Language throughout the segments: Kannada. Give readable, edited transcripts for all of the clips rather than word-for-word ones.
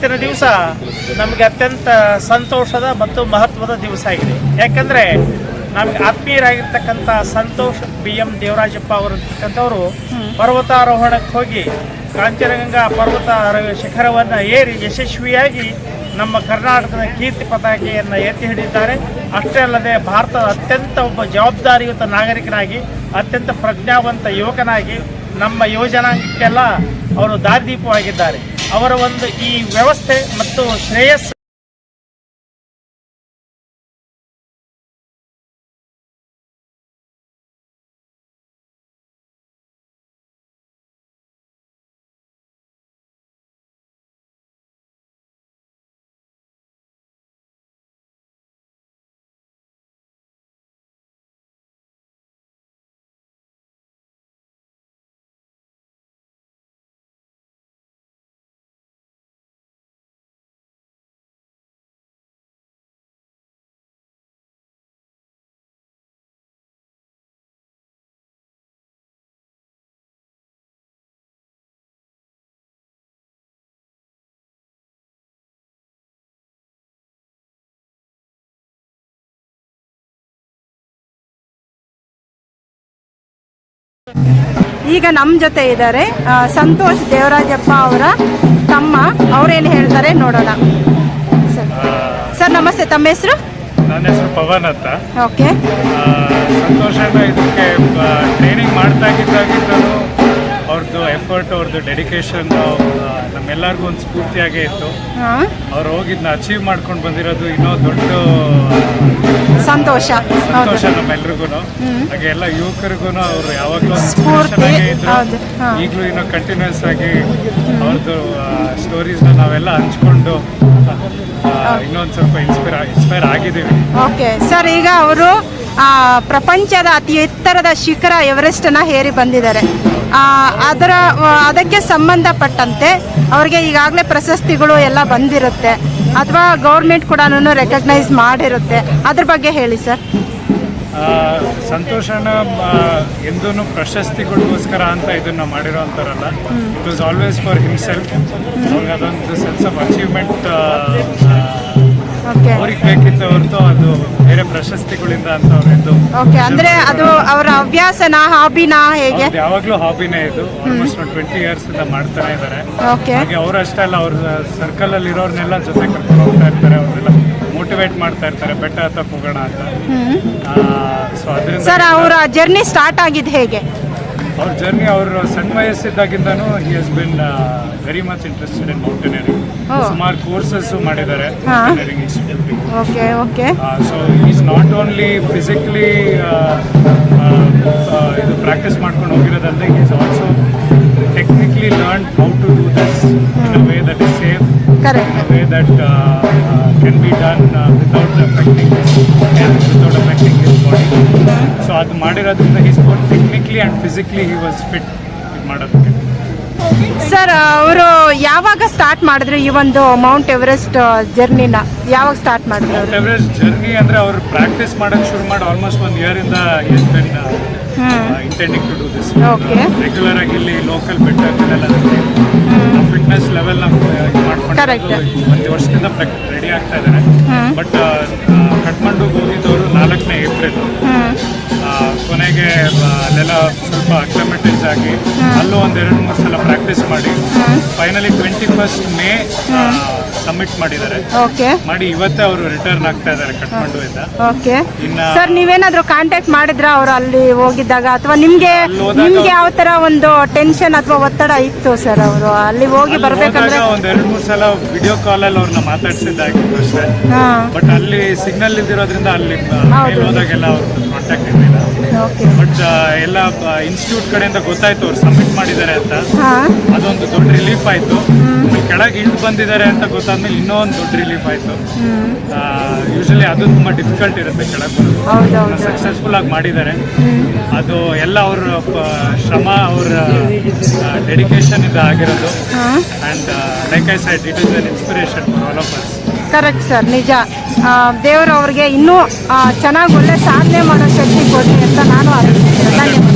ಇವತ್ತಿನ ದಿವಸ ನಮಗೆ ಅತ್ಯಂತ ಸಂತೋಷದ ಮತ್ತು ಮಹತ್ವದ ದಿವಸ ಆಗಿದೆ. ಯಾಕಂದರೆ ನಮಗೆ ಆತ್ಮೀಯರಾಗಿರ್ತಕ್ಕಂಥ ಸಂತೋಷ್ BM ದೇವರಾಜಪ್ಪ ಅವರವರು ಪರ್ವತಾರೋಹಣಕ್ಕೆ ಹೋಗಿ ಕಾಂಚನಗಂಗಾ ಪರ್ವತ ಶಿಖರವನ್ನು ಏರಿ ಯಶಸ್ವಿಯಾಗಿ ನಮ್ಮ ಕರ್ನಾಟಕದ ಕೀರ್ತಿ ಪತಾಕೆಯನ್ನು ಎತ್ತಿ ಹಿಡಿದಿದ್ದಾರೆ. ಅಷ್ಟೇ ಅಲ್ಲದೆ ಭಾರತದ ಅತ್ಯಂತ ಒಬ್ಬ ಜವಾಬ್ದಾರಿಯುತ ನಾಗರಿಕನಾಗಿ, ಅತ್ಯಂತ ಪ್ರಜ್ಞಾವಂತ ಯುವಕನಾಗಿ ನಮ್ಮ ಯುವಜನಾಂಗಕ್ಕೆಲ್ಲ ಅವರು ದಾರಿದೀಪವಾಗಿದ್ದಾರೆ. ಅವರ ಒಂದು ಈ ವ್ಯವಸ್ಥೆ ಮತ್ತು ಶ್ರೇಯಸ್ಸು ಈಗ ನಮ್ಮ ಜೊತೆ ಇದ್ದಾರೆ ಸಂತೋಷ್ ದೇವರಾಜಪ್ಪ ಅವರ ತಮ್ಮ. ಅವರೇನು ಹೇಳ್ತಾರೆ ನೋಡೋಣ. ಸರ್ ನಮಸ್ತೆ, ತಮ್ಮ ಹೆಸರು? ನನ್ನ ಹೆಸರು ಪವನ್ ಅಂತ. ಓಕೆ. ಸಂತೋಷನ ಇದಕ್ಕೆ ಟ್ರೈನಿಂಗ್ ಮಾಡ್ತಾ ಇದ್ದಾಗಿದ್ದನು ಅವ್ರದ್ದು ಎಫರ್ಟ್, ಅವ್ರದ್ದು ಡೆಡಿಕೇಶನ್ ನಮ್ಮೆಲ್ಲರಿಗೂ ಒಂದು ಸ್ಫೂರ್ತಿಯಾಗೇ ಇತ್ತು. ಅವ್ರು ಹೋಗಿದ್ನ ಅಚೀವ್ ಮಾಡ್ಕೊಂಡು ಬಂದಿರೋದು ಇನ್ನೂ ದೊಡ್ಡ ಸಂತೋಷ ನಮ್ಮೆಲ್ರಿಗೂ. ಹಾಗೆ ಎಲ್ಲ ಯುವಕರಿಗೂ ಅವರು ಯಾವಾಗಲೂ ಸ್ಫೂರ್ತಿ ಇದ್ರು. ಈಗಲೂ ಇನ್ನೂ ಕಂಟಿನ್ಯೂಸ್ ಆಗಿ ಅವ್ರದ್ದು ಸ್ಟೋರೀಸ್ನ ನಾವೆಲ್ಲ ಹಂಚ್ಕೊಂಡು ಇನ್ನೊಂದು ಸ್ವಲ್ಪ ಇನ್ಸ್ಪೈರ್ ಆಗಿದ್ದೀವಿ. ಓಕೆ ಸರ್, ಈಗ ಅವರು ಪ್ರಪಂಚದ ಅತಿ ಎತ್ತರದ ಶಿಖರ ಎವರೆಸ್ಟನ್ನು ಹೇರಿ ಬಂದಿದ್ದಾರೆ. ಅದಕ್ಕೆ ಸಂಬಂಧಪಟ್ಟಂತೆ ಅವರಿಗೆ ಈಗಾಗಲೇ ಪ್ರಶಸ್ತಿಗಳು ಎಲ್ಲ ಬಂದಿರುತ್ತೆ ಅಥವಾ ಗೌರ್ಮೆಂಟ್ ಕೂಡ ರೆಕಗ್ನೈಸ್ ಮಾಡಿರುತ್ತೆ. ಅದ್ರ ಬಗ್ಗೆ ಹೇಳಿ ಸರ್. ಸಂತೋಷನ ಎಂದೂ ಪ್ರಶಸ್ತಿಗಳಿಗೋಸ್ಕರ ಅಂತ ಇದನ್ನ ಮಾಡಿರೋ ಅಂತಾರಲ್ಲ. It was always for himself. ಅವ್ರಿಗೆ ಅದೊಂದು ಸೆನ್ಸ್ ಆಫ್ ಅಚೀವ್ಮೆಂಟ್ ಅವ್ರಿಗೆ ಬೇಕಿತ್ತು ಹೊರತು ಅದು ಬೇರೆ ಪ್ರಶಸ್ತಿಗಳಿಂದ ಅಂತ ಅವ್ರದ್ದು. ಓಕೆ, ಅಂದ್ರೆ ಅದು ಅವರ ಹವ್ಯಾಸನ, ಹಾಬಿನ, ಹೇಗೆ? ಯಾವಾಗಲೂ ಹಾಬಿನೇ ಇದು. ಆಲ್ಮೋಸ್ಟ್ 20 years ಇಂದ ಮಾಡ್ತಾನೆ ಇದ್ದಾರೆ. ಹಾಗೆ ಅವರಷ್ಟೇ ಅಲ್ಲ, ಅವ್ರ ಸರ್ಕಲ್ ಅಲ್ಲಿ ಇರೋರ್ನೆಲ್ಲ ಜೊತೆ ಕರ್ಕೊಂಡು ಹೋಗ್ತಾ ಇರ್ತಾರೆ. ಅವ್ರನ್ನೆಲ್ಲ ಮೋಟಿವೇಟ್ ಮಾಡ್ತಾ ಇರ್ತಾರೆ, ಬೆಟ್ಟ ಹತ್ತಕ್ಕೆ ಹೋಗೋಣ ಅಂತ. ಸೊ ಅದರಿಂದ ಸರ್ ಅವರ ಜರ್ನಿ ಸ್ಟಾರ್ಟ್ ಆಗಿದ್ದು ಹೇಗೆ? ಅವ್ರ ಜರ್ನಿ ಅವರು ಸಣ್ಣ ವಯಸ್ಸಿದ್ದಾಗಿಂದನೂ he has been very much interested in mountaineering. ಸುಮಾರು ಕೋರ್ಸಸ್ ಮಾಡಿದ್ದಾರೆ mountaineering institute. Okay okay. So is not only physically ಇದು ಪ್ರಾಕ್ಟೀಸ್ ಮಾಡ್ಕೊಂಡು ಹೋಗಿರೋದಲ್ಲದೆ is also technically learn how to do this in a way that is safe, in a way that can be done without affecting his health, without affecting his body. So ಅದು ಮಾಡಿರೋದ್ರಿಂದ he's both technically and physically he was fit ಇದು ಮಾಡೋದಕ್ಕೆ. ಸರ್ ಅವರು ಯಾವಾಗ ಸ್ಟಾರ್ಟ್ ಮಾಡಿದ್ರು ಈ ಒಂದು ಮೌಂಟ್ ಎವರೆಸ್ಟ್ ಜರ್ನಿನ? ಯಾವಾಗ ಸ್ಟಾರ್ಟ್ ಮಾಡಿದ್ರು? ಮೌಂಟ್ ಎವರೆಸ್ಟ್ ಜರ್ನಿ ಅಂದರೆ ಅವರು ಪ್ರಾಕ್ಟೀಸ್ ಮಾಡೋಕ್ಕೆ ಶುರು ಮಾಡಿ ಆಲ್ಮೋಸ್ಟ್ 1 year ಇಂದ he's been intending to do this. Regular ಆಗಿ ಇಲ್ಲಿ ಲೋಕಲ್ ಬೆಟ್ಟಗಳೆಲ್ಲ ಫಿಟ್ನೆಸ್ ಲೆವೆಲ್ನ ಮಾಡ್ಕೊಂಡು 1 ವರ್ಷದಿಂದ ರೆಡಿ ಆಗ್ತಾ ಇದ್ದಾರೆ. ಬಟ್ ಕಠ್ಮಂಡುಗೆ ಹೋಗಿದ್ದವರು 4ನೇ ಏಪ್ರಿಲ್. ಕೊನೆಗೆ ಅಲ್ಲೆಲ್ಲ ಸ್ವಲ್ಪ ಅಕ್ಲಮೆಟೈಸ್ ಆಗಿ ಅಲ್ಲೂ 1-2-3 ಸಲ ಪ್ರಾಕ್ಟೀಸ್ ಮಾಡಿ ಫೈನಲಿ 21st May ಸಬ್ಮಿಟ್ ಮಾಡಿದ್ದಾರೆ. ಮಾಡಿ ಇವತ್ತೇ ಅವರು ರಿಟರ್ನ್ ಆಗ್ತಾ ಇದ್ದಾರೆ ಕಠ್ಮಂಡುವಿಂದ. ಸರ್ ನೀವೇನಾದ್ರೂ ಕಾಂಟ್ಯಾಕ್ಟ್ ಮಾಡಿದ್ರ ಅವರು ಅಲ್ಲಿ ಹೋಗಿದ್ದಾಗ, ಅಥವಾ ನಿಮ್ಗೆ ಯಾವ ತರ ಒಂದು ಟೆನ್ಷನ್ ಅಥವಾ ಒತ್ತಡ ಇತ್ತು ಸರ್? ಅವರು ಅಲ್ಲಿ ಹೋಗಿ ಬರ್ಬೇಕಂದ್ರೆ 1-2-3 ಸಲ ವಿಡಿಯೋ ಕಾಲಲ್ಲಿ ಅವ್ರನ್ನ ಮಾತಾಡ್ಸಿದ್ದಾಗಿತ್ತು ಅಷ್ಟೇ. ಬಟ್ ಅಲ್ಲಿ ಸಿಗ್ನಲ್ ಇದ್ದಿರೋದ್ರಿಂದ ಅಲ್ಲಿ ಹೋದಾಗೆಲ್ಲ ಅವ್ರ ಕಾಂಟ್ಯಾಕ್ಟ್ ಇರಲಿಲ್ಲ. ಬಟ್ ಎಲ್ಲ ಇನ್ಸ್ಟಿಟ್ಯೂಟ್ ಕಡೆಯಿಂದ ಗೊತ್ತಾಯ್ತು ಅವ್ರು ಸಬ್ಮಿಟ್ ಮಾಡಿದ್ದಾರೆ ಅಂತ. ಅದೊಂದು ದೊಡ್ಡ ರಿಲೀಫ್ ಆಯ್ತು. ಕೆಳಗೆ ಇಳಿದು ಬಂದಿದ್ದಾರೆ ಅಂತ ಗೊತ್ತಾದ್ಮೇಲೆ ಇನ್ನೂ ಒಂದು ದೊಡ್ಡ ರಿಲೀಫ್ ಆಯ್ತು. ಯೂಶಲಿ ಅದು ತುಂಬಾ ಡಿಫಿಕಲ್ಟ್ ಇರುತ್ತೆ ಕೆಳಗೆ ಬರೋದು. ಸಕ್ಸಸ್ಫುಲ್ ಆಗಿ ಮಾಡಿದ್ದಾರೆ. ಅದು ಎಲ್ಲ ಅವ್ರ ಶ್ರಮ, ಅವ್ರ ಡೆಡಿಕೇಶನ್ ಇಂದ ಆಗಿರೋದು. And like I said, it is an inspiration for all of us. Correct sir, ನಿಜ. ದೇವರು ಅವ್ರಿಗೆ ಇನ್ನೂ ಚೆನ್ನಾಗಿ ಒಳ್ಳೆ ಸಾಧನೆ ಮಾಡೋ ಶಕ್ತಿ ಕೊಡಲಿ ಅಂತ ನಾನು ಆಶಿಸ್ತೀನಿ. ಧನ್ಯವಾದ.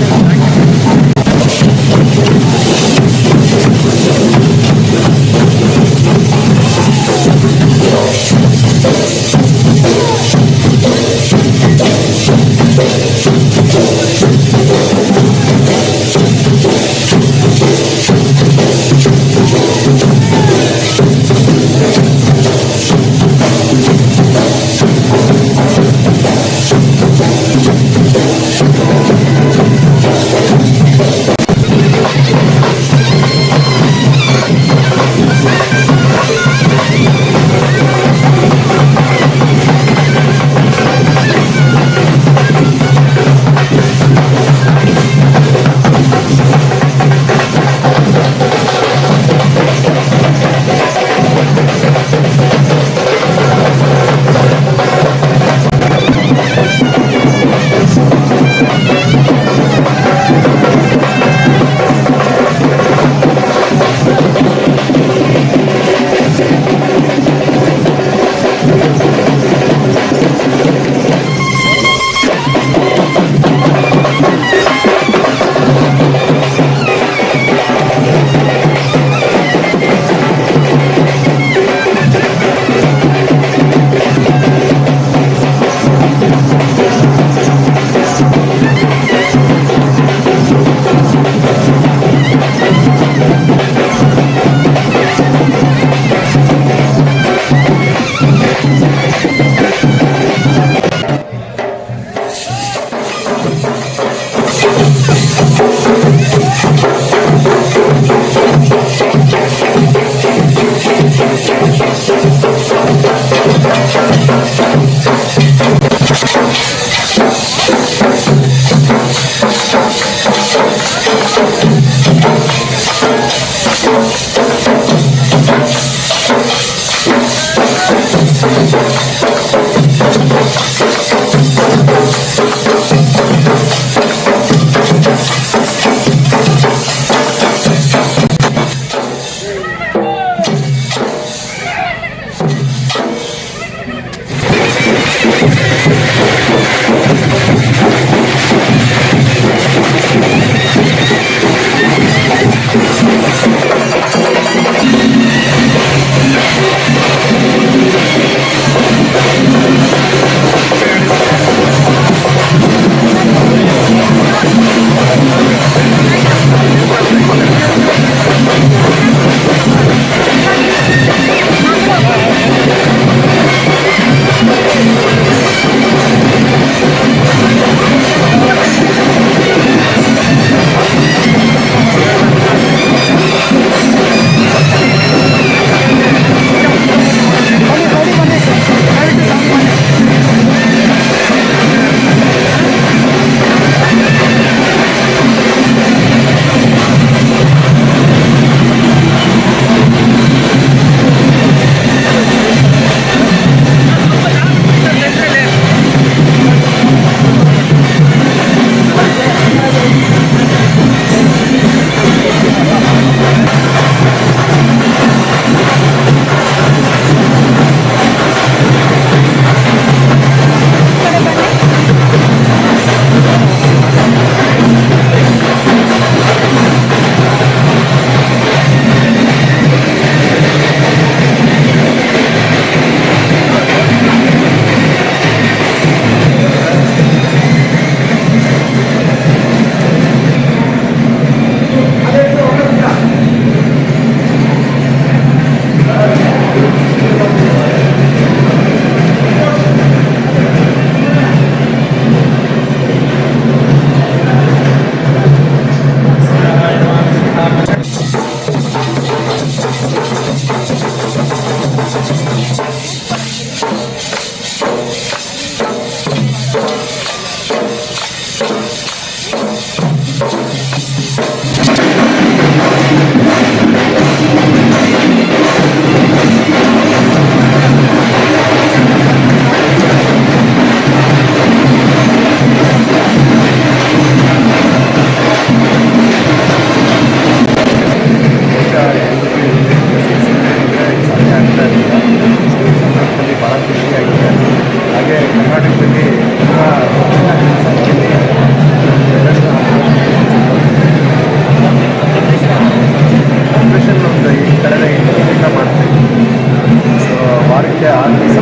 ಅದಕ್ಕೆ 6 ದಿವಸ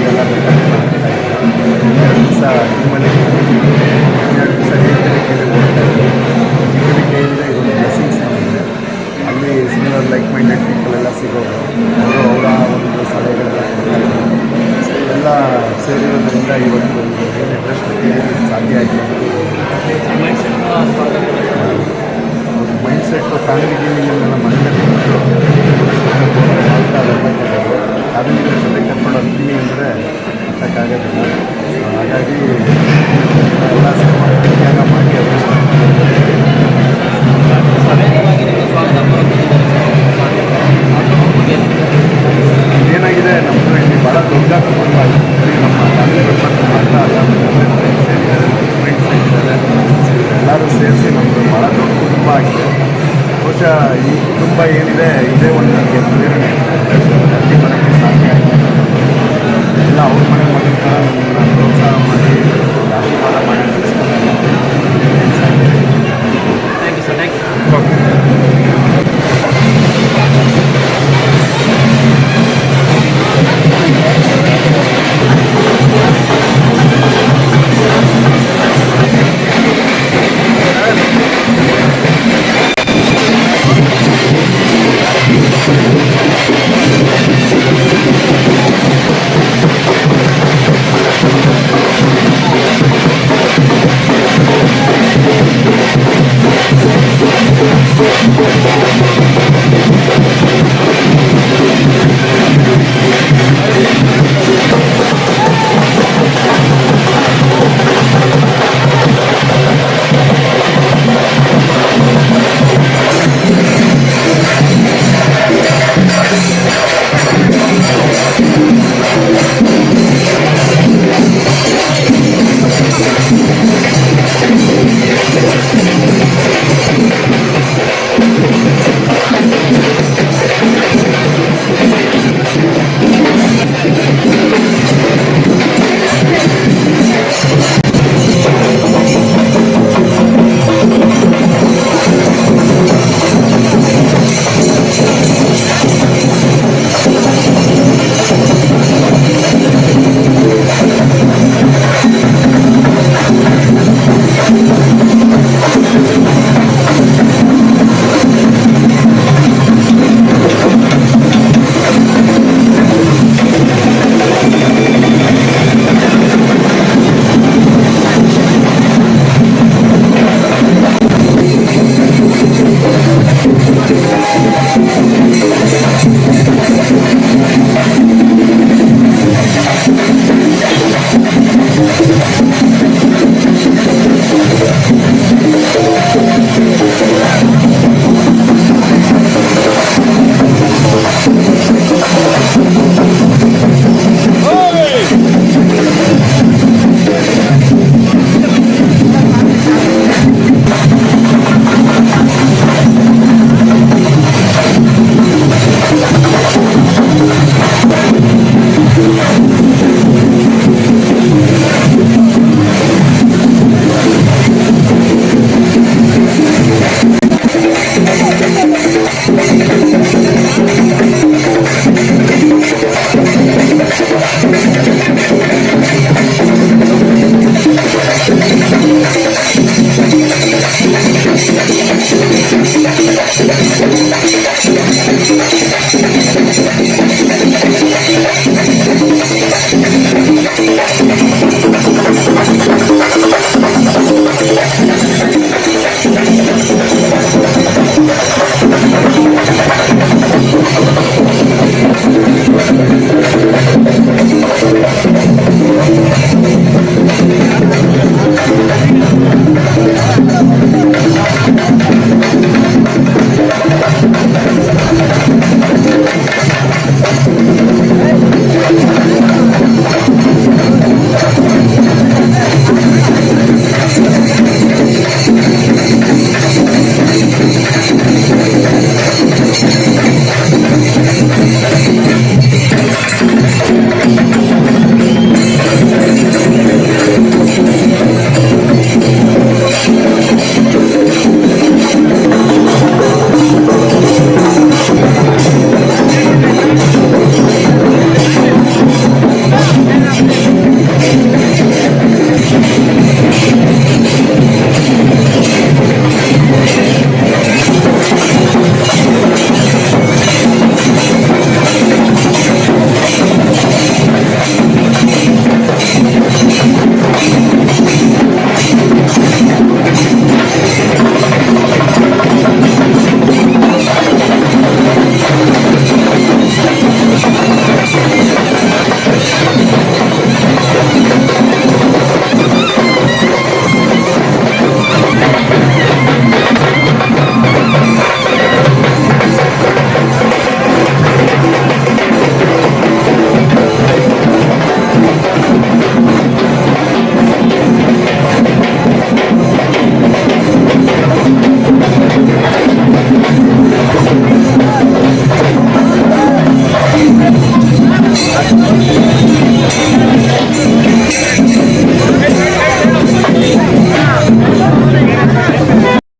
ಎಲ್ಲ ದಿವಸ ನಿಮ್ಮಲ್ಲಿ 12 ದಿವಸ ಏನಿದೆ ಇದೊಂದು ಬ್ಲೆಸ್ಸಿಂಗ್ಸ್ ಏನಿದೆ ಅಲ್ಲಿ ಸಿಮಿಲರ್ ಲೈಕ್ ಮೈಂಡೆಡ್ ಪೀಪಲ್ ಎಲ್ಲ ಸಿಗೋದು ಅವರು ಅವರ ಒಂದು ಸಲಹೆಗಳೆಲ್ಲ ಎಲ್ಲ ಸೇರಿರೋದ್ರಿಂದ ಇವತ್ತು ಸಾಧ್ಯ ಆಯಿತು. ಮೈಂಡ್ ಸೆಟ್ಟು ಫ್ಯಾಮಿಲಿ ಗೇಮಿಂಗೆಲ್ಲ ಮನೆಯಲ್ಲಿ ಫ್ಯಾಮಿಲಿ ಜೊತೆ ಕರ್ಕೊಂಡು ಅಂತೀನಿ ಅಂದರೆ ಮಾಡೋಕ್ಕಾಗೋದಿಲ್ಲ. ಹಾಗಾಗಿ ಎಲ್ಲ ತ್ಯಾಗ ಮಾಡಿ ಏನಾಗಿದೆ ನಮ್ಮದು ಇಲ್ಲಿ ಭಾಳ ದೊಡ್ಡ ಕುಟುಂಬ ಬರೀ ನಮ್ಮ ಫ್ಯಾಮಿಲಿ ಮೆಂಬರ್ಸ್ ಮಾತ್ರ ಅಲ್ಲ, ಫ್ರೆಂಡ್ಸ್ ಏನಿದ್ದಾರೆ ಎಲ್ಲರೂ ಸೇರಿಸಿ ನಮ್ಮದು ಭಾಳ ದೊಡ್ಡ ಕುಟುಂಬ ಆಗಿದೆ. ಬಹುಶಃ ಈ ಕುಟುಂಬ ಏನಿದೆ ಇದೇ ಒಂದು ನನಗೆ ಪ್ರೇರಣೆ ಅಲ್ಲಿ ಬರೋಕ್ಕೆ ಸಾಧ್ಯ ಆಗಿದೆ. ಎಲ್ಲ ಅವ್ರ ಮನೆ ಮಗನ ಥರ ನಮ್ಮನ್ನು ಪ್ರೋತ್ಸಾಹ ಮಾಡಿ ಆಶೀರ್ವಾದ ಮಾಡಿ thank you sir, thank you.